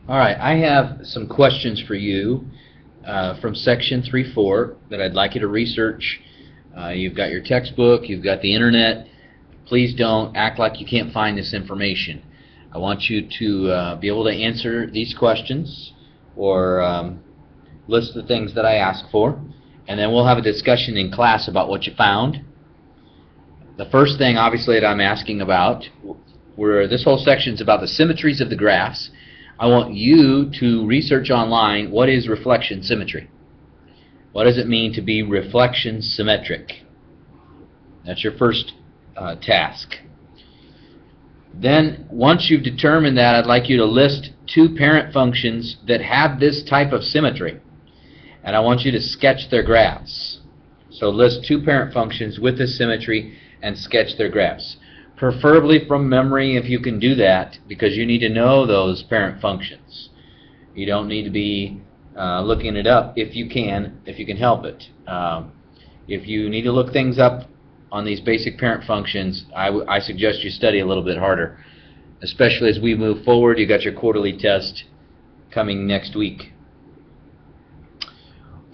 Alright, I have some questions for you from section 3.4 that I'd like you to research. You've got your textbook, you've got the internet. Please don't act like you can't find this information. I want you to be able to answer these questions or list the things that I ask for, and then we'll have a discussion in class about what you found. The first thing obviously that I'm asking about, this whole section is about the symmetries of the graphs. I want you to research online what is reflection symmetry. What does it mean to be reflection symmetric? That's your first task. Then once you've determined that, I'd like you to list two parent functions that have this type of symmetry, and I want you to sketch their graphs. So list two parent functions with this symmetry and sketch their graphs. Preferably from memory if you can do that, because you need to know those parent functions. You don't need to be looking it up if you can help it. If you need to look things up on these basic parent functions, I suggest you study a little bit harder, especially as we move forward. You got your quarterly test coming next week.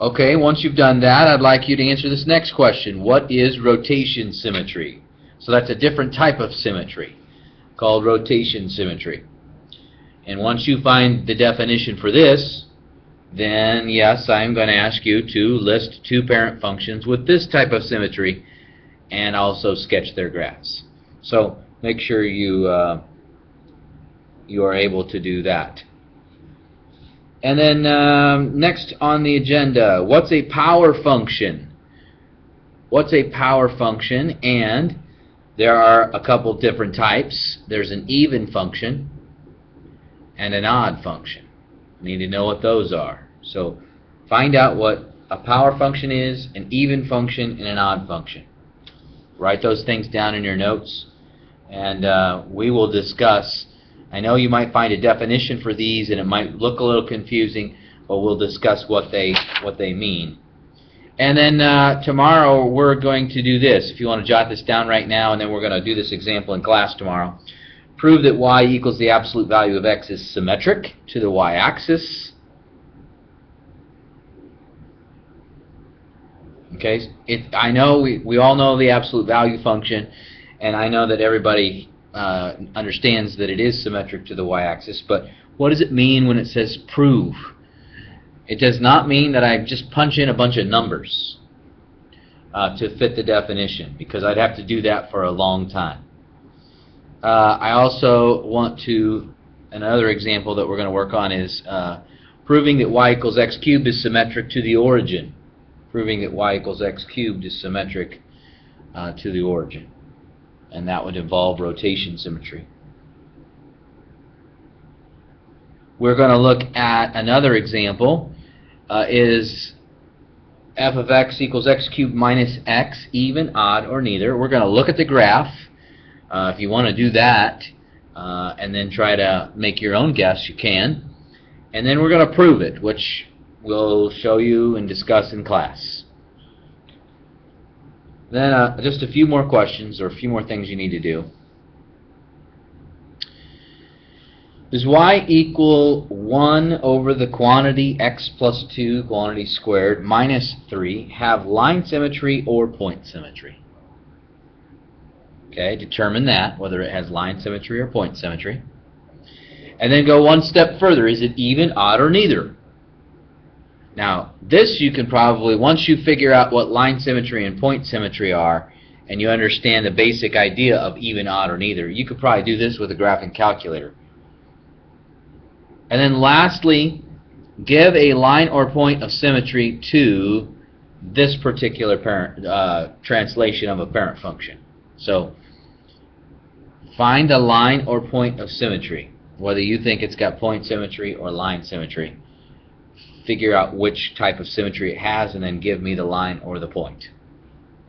Okay, once you've done that, I'd like you to answer this next question. What is rotation symmetry? So that's a different type of symmetry called rotation symmetry. And once you find the definition for this, then yes, I'm going to ask you to list two parent functions with this type of symmetry and also sketch their graphs. So make sure you are able to do that. And then next on the agenda, what's a power function? What's a power function? And there are a couple different types. There's an even function and an odd function. You need to know what those are. So find out what a power function is, an even function, and an odd function. Write those things down in your notes, and we will discuss. I know you might find a definition for these and it might look a little confusing, but we'll discuss what they mean. And then tomorrow we're going to do this. If you want to jot this down right now, and then we're going to do this example in class tomorrow. Prove that y equals the absolute value of x is symmetric to the y-axis. Okay, I know we all know the absolute value function, and I know that everybody understands that it is symmetric to the y-axis, but what does it mean when it says prove? It does not mean that I just punch in a bunch of numbers to fit the definition, because I'd have to do that for a long time. I also want to, another example that we're going to work on is proving that y equals x cubed is symmetric to the origin. Proving that y equals x cubed is symmetric to the origin. And that would involve rotation symmetry. We're going to look at another example. Is f of x equals x cubed minus x even, odd, or neither? We're going to look at the graph. If you want to do that and then try to make your own guess, you can. And then we're going to prove it, which we'll show you and discuss in class. Then just a few more questions, or a few more things you need to do. Does y equal 1 over the quantity x plus 2, quantity squared, minus 3, have line symmetry or point symmetry? Okay, determine that, whether it has line symmetry or point symmetry. And then go one step further. Is it even, odd, or neither? Now, this you can probably, once you figure out what line symmetry and point symmetry are, and you understand the basic idea of even, odd, or neither, you could probably do this with a graphing calculator. And then lastly, give a line or point of symmetry to this particular translation of a parent function. So find a line or point of symmetry, whether you think it's got point symmetry or line symmetry. Figure out which type of symmetry it has, and then give me the line or the point.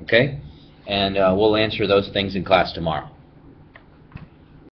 Okay? And we'll answer those things in class tomorrow.